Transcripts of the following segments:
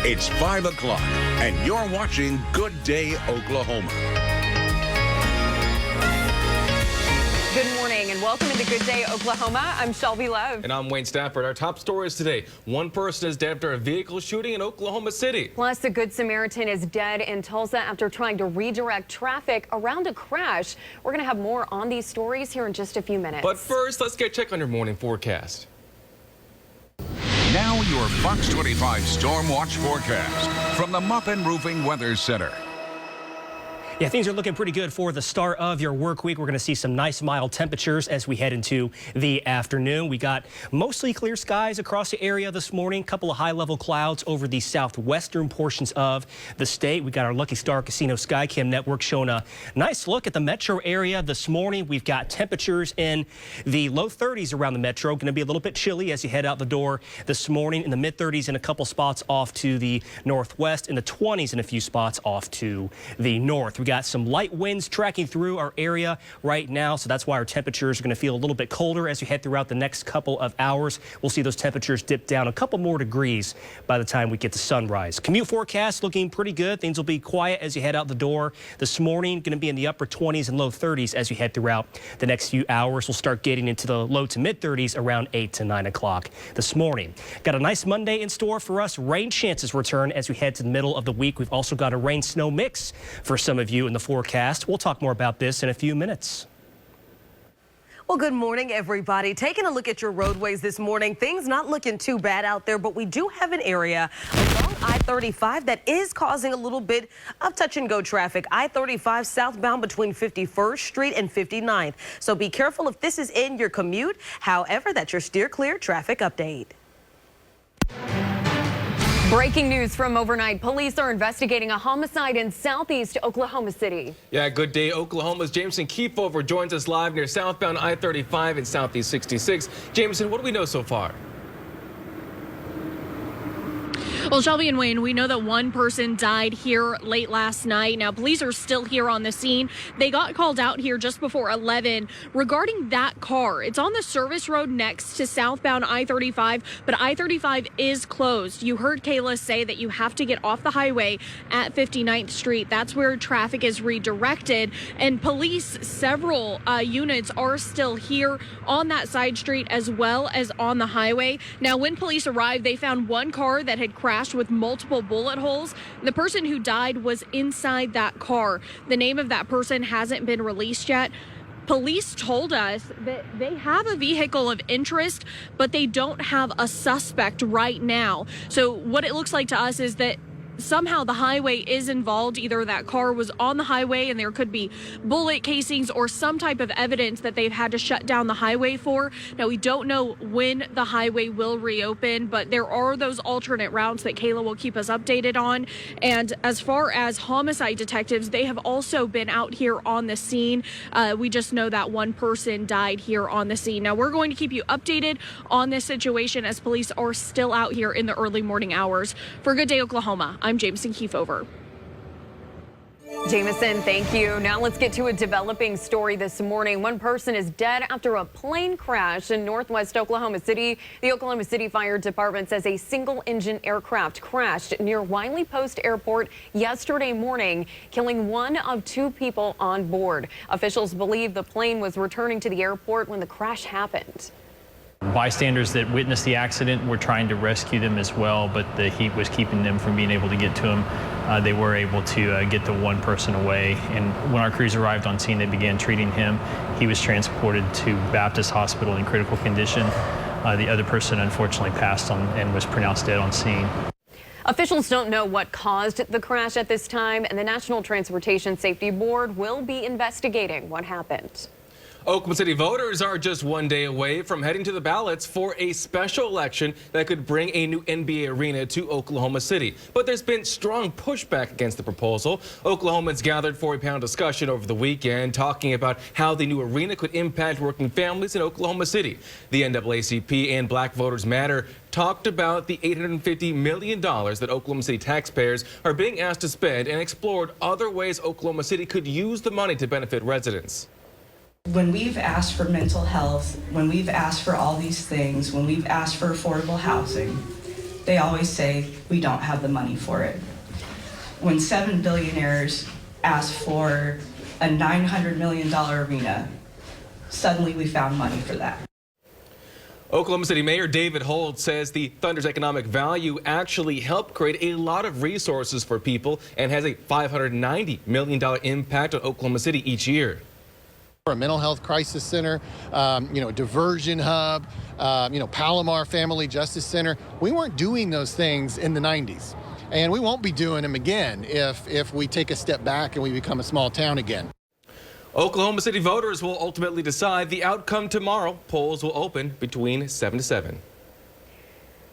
It's 5 o'clock, and you're watching Good Day Oklahoma. Good morning and welcome into Good Day Oklahoma. I'm Shelby Love. And I'm Wayne Stafford. Our top stories today. One person is dead after a vehicle shooting in Oklahoma City. Plus, a Good Samaritan is dead in Tulsa after trying to redirect traffic around a crash. We're going to have more on these stories here in just a few minutes. But first, let's get a check on your morning forecast. Now your Fox 25 Storm Watch forecast from the Muffin Roofing Weather Center. Yeah, things are looking pretty good for the start of your work week. We're going to see some nice mild temperatures as we head into the afternoon. We got mostly clear skies across the area this morning. A couple of high-level clouds over the southwestern portions of the state. We got our Lucky Star Casino Skycam network showing a nice look at the metro area this morning. We've got temperatures in the low 30s around the metro. Going to be a little bit chilly as you head out the door this morning. In the mid-30s in a couple spots off to the northwest. In the 20s in a few spots off to the north. We got some light winds tracking through our area right now, so that's why our temperatures are going to feel a little bit colder as we head throughout the next couple of hours. We'll see those temperatures dip down a couple more degrees by the time we get to sunrise. Commute forecast looking pretty good. Things will be quiet as you head out the door this morning. Going to be in the upper 20s and low 30s as you head throughout the next few hours. We'll start getting into the low to mid 30s around 8 to 9 o'clock this morning. Got a nice Monday in store for us. Rain chances return as we head to the middle of the week. We've also got a rain-snow mix for some of you in the forecast. We'll talk more about this in a few minutes. Well, good morning, everybody. Taking a look at your roadways this morning, things not looking too bad out there, but we do have an area along I-35 that is causing a little bit of touch-and-go traffic. I-35 southbound between 51st Street and 59th. So be careful if this is in your commute. However, that's your steer clear traffic update. Breaking news from overnight. Police are investigating a homicide in southeast Oklahoma City. Yeah, Good Day Oklahoma's Jameson Kiefover joins us live near southbound I-35 and southeast 66. Jameson, what do we know so far? Well, Shelby and Wayne, we know that one person died here late last night. Now, police are still here on the scene. They got called out here just before 11 regarding that car. It's on the service road next to southbound I-35, but I-35 is closed. You heard Kayla say that you have to get off the highway at 59th Street. That's where traffic is redirected. And police, several units are still here on that side street as well as on the highway. Now, when police arrived, they found one car that had crashed with multiple bullet holes. The person who died was inside that car. The name of that person hasn't been released yet. Police told us that they have a vehicle of interest, but they don't have a suspect right now. So what it looks like to us is that somehow the highway is involved. Either that car was on the highway and there could be bullet casings or some type of evidence that they've had to shut down the highway for. Now, we don't know when the highway will reopen, but there are those alternate routes that Kayla will keep us updated on. And as far as homicide detectives, they have also been out here on the scene. We just know that one person died here on the scene. Now, we're going to keep you updated on this situation as police are still out here in the early morning hours. For Good Day Oklahoma, I'm Jameson Kiefover. Jameson, thank you. Now let's get to a developing story this morning. One person is dead after a plane crash in northwest Oklahoma City. The Oklahoma City Fire Department says a single-engine aircraft crashed near Wiley Post Airport yesterday morning, killing one of two people on board. Officials believe the plane was returning to the airport when the crash happened. Bystanders that witnessed the accident were trying to rescue them as well, but the heat was keeping them from being able to get to him. They were able to get the one person away, and when our crews arrived on scene, they began treating him. He was transported to Baptist Hospital in critical condition. The other person unfortunately passed on and was pronounced dead on scene. Officials don't know what caused the crash at this time, and the National Transportation Safety Board will be investigating what happened. Oklahoma City voters are just one day away from heading to the ballots for a special election that could bring a new NBA arena to Oklahoma City. But there's been strong pushback against the proposal. Oklahomans gathered for a panel discussion over the weekend talking about how the new arena could impact working families in Oklahoma City. The NAACP and Black Voters Matter talked about the $850 million that Oklahoma City taxpayers are being asked to spend and explored other ways Oklahoma City could use the money to benefit residents. When we've asked for mental health, when we've asked for all these things, when we've asked for affordable housing, they always say we don't have the money for it. When 7 billionaires asked for a $900 million arena, suddenly we found money for that. Oklahoma City Mayor David Holt says the Thunder's economic value actually helped create a lot of resources for people and has a $590 million impact on Oklahoma City each year. A mental health crisis center, a diversion hub, Palomar Family Justice Center. We weren't doing those things in the 90s, and we won't be doing them again if we take a step back and we become a small town again. Oklahoma City voters will ultimately decide the outcome tomorrow. Polls will open between 7 to 7.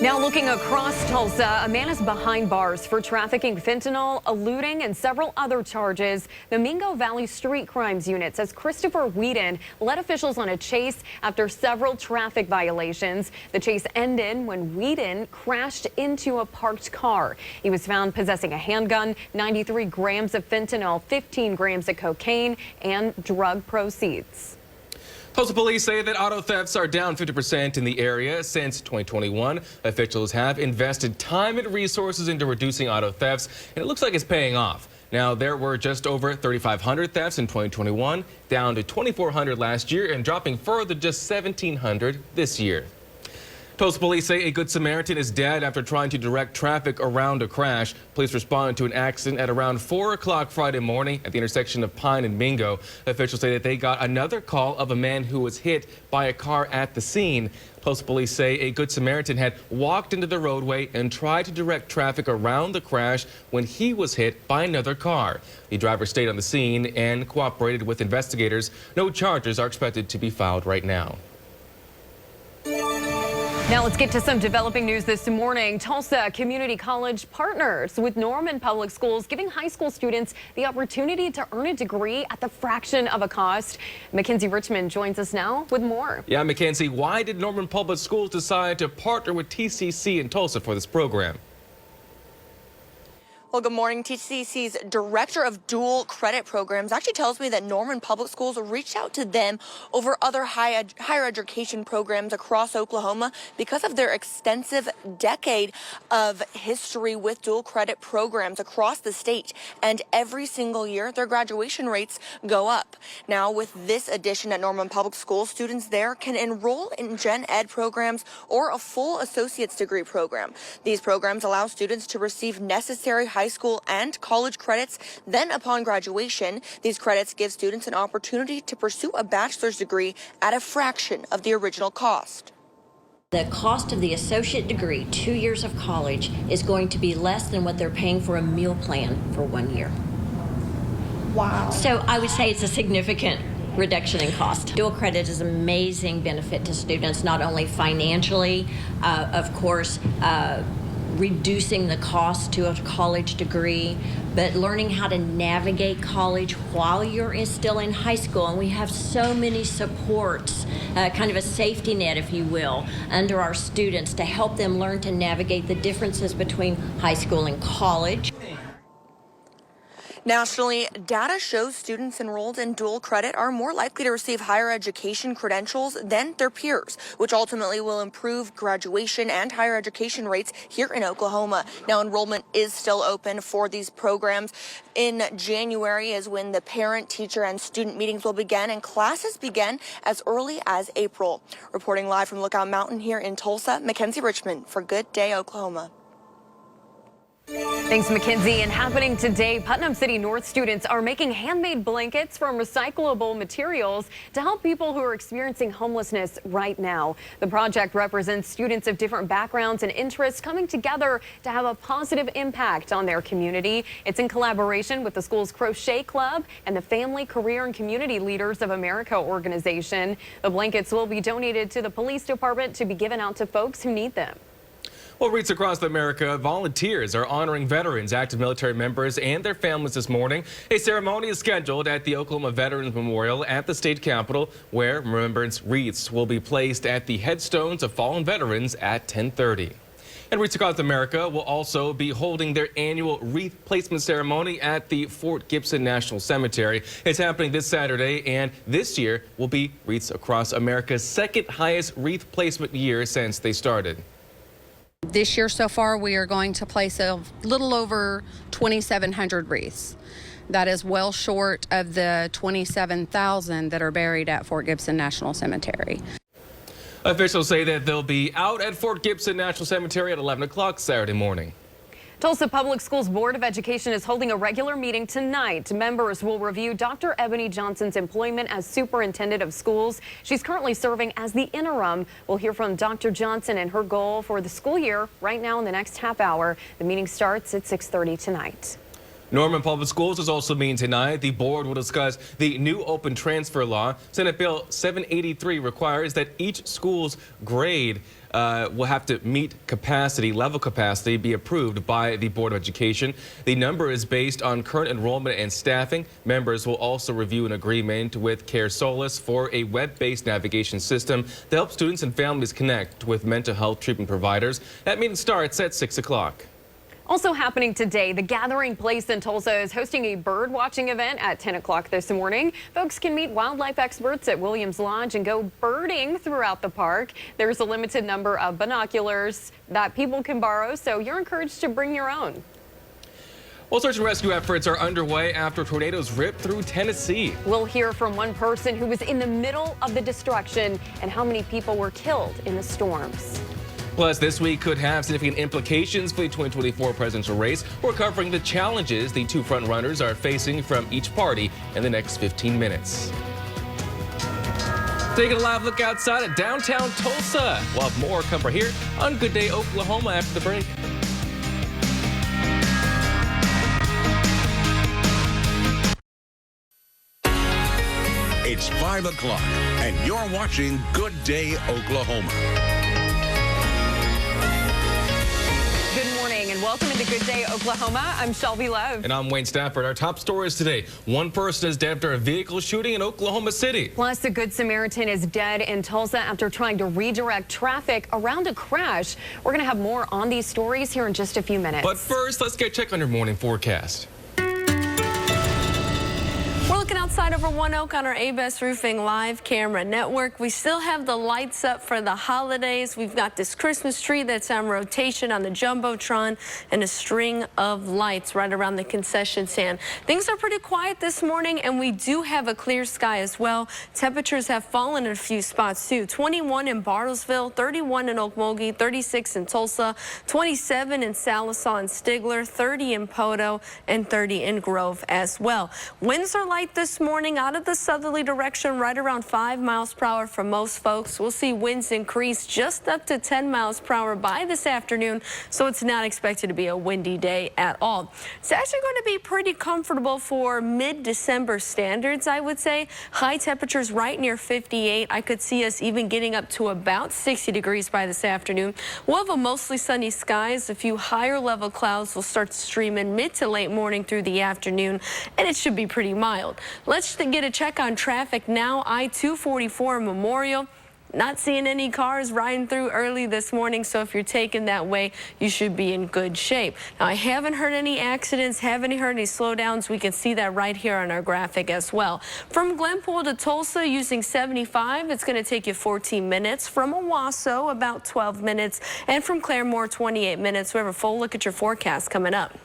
Now looking across Tulsa, a man is behind bars for trafficking fentanyl, eluding, and several other charges. The Mingo Valley Street Crimes Unit says Christopher Whedon led officials on a chase after several traffic violations. The chase ended when Whedon crashed into a parked car. He was found possessing a handgun, 93 grams of fentanyl, 15 grams of cocaine, and drug proceeds. Tulsa police say that auto thefts are down 50% in the area since 2021. Officials have invested time and resources into reducing auto thefts, and it looks like it's paying off. Now, there were just over 3,500 thefts in 2021, down to 2,400 last year, and dropping further just 1,700 this year. Tulsa police say a Good Samaritan is dead after trying to direct traffic around a crash. Police responded to an accident at around 4 o'clock Friday morning at the intersection of Pine and Mingo. Officials say that they got another call of a man who was hit by a car at the scene. Tulsa police say a Good Samaritan had walked into the roadway and tried to direct traffic around the crash when he was hit by another car. The driver stayed on the scene and cooperated with investigators. No charges are expected to be filed right now. Now let's get to some developing news this morning. Tulsa Community College partners with Norman Public Schools, giving high school students the opportunity to earn a degree at the fraction of a cost. Mackenzie Richmond joins us now with more. Yeah, Mackenzie, why did Norman Public Schools decide to partner with TCC in Tulsa for this program? Well, good morning. TCC's Director of Dual Credit Programs actually tells me that Norman Public Schools reached out to them over other higher education programs across Oklahoma because of their extensive decade of history with dual credit programs across the state. And every single year, their graduation rates go up. Now, with this addition at Norman Public Schools, students there can enroll in gen ed programs or a full associate's degree program. These programs allow students to receive necessary high school and college credits. Then upon graduation, these credits give students an opportunity to pursue a bachelor's degree at a fraction of the original cost. The cost of the associate degree, 2 years of college, is going to be less than what they're paying for a meal plan for 1 year. Wow. So I would say it's a significant reduction in cost. Dual credit is an amazing benefit to students, not only financially, of course, reducing the cost to a college degree, but learning how to navigate college while you're still in high school. And we have so many supports, kind of a safety net, if you will, under our students to help them learn to navigate the differences between high school and college. Nationally, data shows students enrolled in dual credit are more likely to receive higher education credentials than their peers, which ultimately will improve graduation and higher education rates here in Oklahoma. Now, enrollment is still open for these programs. In January is when the parent, teacher, and student meetings will begin, and classes begin as early as April. Reporting live from Lookout Mountain here in Tulsa, Mackenzie Richmond for Good Day, Oklahoma. Thanks, Mackenzie. And happening today, Putnam City North students are making handmade blankets from recyclable materials to help people who are experiencing homelessness right now. The project represents students of different backgrounds and interests coming together to have a positive impact on their community. It's in collaboration with the school's Crochet Club and the Family, Career, and Community Leaders of America organization. The blankets will be donated to the police department to be given out to folks who need them. Well, REITs across America, volunteers are honoring veterans, active military members, and their families this morning. A ceremony is scheduled at the Oklahoma Veterans Memorial at the state capitol, where remembrance wreaths will be placed at the headstones of fallen veterans at 10:30. And REITs across America will also be holding their annual wreath placement ceremony at the Fort Gibson National Cemetery. It's happening this Saturday, and this year will be REITs across America's second highest wreath placement year since they started. This year so far, we are going to place a little over 2,700 wreaths. That is well short of the 27,000 that are buried at Fort Gibson National Cemetery. Officials say that they'll be out at Fort Gibson National Cemetery at 11 o'clock Saturday morning. Tulsa Public Schools Board of Education is holding a regular meeting tonight. Members will review Dr. Ebony Johnson's employment as superintendent of schools. She's currently serving as the interim. We'll hear from Dr. Johnson and her goal for the school year right now in the next half hour. The meeting starts at 6:30 tonight. Norman Public Schools is also meeting tonight. The board will discuss the new open transfer law. Senate Bill 783 requires that each school's grade will have to meet level capacity, be approved by the Board of Education. The number is based on current enrollment and staffing. Members will also review an agreement with Care Solace for a web-based navigation system to help students and families connect with mental health treatment providers. That meeting starts at 6 o'clock. Also happening today, the Gathering Place in Tulsa is hosting a bird watching event at 10 o'clock this morning. Folks can meet wildlife experts at Williams Lodge and go birding throughout the park. There's a limited number of binoculars that people can borrow, so you're encouraged to bring your own. Well, search and rescue efforts are underway after tornadoes ripped through Tennessee. We'll hear from one person who was in the middle of the destruction and how many people were killed in the storms. Plus, this week could have significant implications for the 2024 presidential race. We're covering the challenges the two front-runners are facing from each party in the next 15 minutes. Taking a live look outside at downtown Tulsa. We'll have more come right here on Good Day Oklahoma after the break. It's 5 o'clock, and you're watching Good Day Oklahoma. Good morning and welcome into Good Day Oklahoma. I'm Shelby Love. And I'm Wayne Stafford. Our top stories today. One person is dead after a vehicle shooting in Oklahoma City. Plus, a Good Samaritan is dead in Tulsa after trying to redirect traffic around a crash. We're going to have more on these stories here in just a few minutes. But first, let's get a check on your morning forecast. We're looking outside over One Oak on our A-Best Roofing live camera network. We still have the lights up for the holidays. We've got this Christmas tree that's on rotation on the Jumbotron and a string of lights right around the concession stand. Things are pretty quiet this morning, and we do have a clear sky as well. Temperatures have fallen in a few spots too. 21 in Bartlesville, 31 in Okmulgee, 36 in Tulsa, 27 in Sallisaw and Stigler, 30 in Poto, and 30 in Grove as well. Winds are light this morning out of the southerly direction, right around 5 miles per hour for most folks. We'll see winds increase just up to 10 miles per hour by this afternoon, so it's not expected to be a windy day at all. It's actually going to be pretty comfortable for mid-December standards, I would say. High temperatures right near 58. I could see us even getting up to about 60 degrees by this afternoon. We'll have a mostly sunny skies. A few higher level clouds will start to stream in mid to late morning through the afternoon, and it should be pretty mild. Let's get a check on traffic now. I-244 Memorial. Not seeing any cars riding through early this morning, so if you're taking that way, you should be in good shape. Now, I haven't heard any accidents, haven't heard any slowdowns. We can see that right here on our graphic as well. From Glenpool to Tulsa using 75, it's going to take you 14 minutes. From Owasso, about 12 minutes. And from Claremore, 28 minutes. We have a full look at your forecast coming up.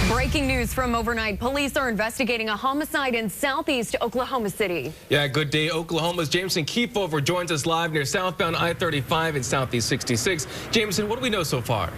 Breaking news from overnight. Police are investigating a homicide in southeast Oklahoma City. Yeah, Good Day Oklahoma's Jameson Kiefover joins us live near southbound I-35 and southeast 66. Jameson, what do we know so far?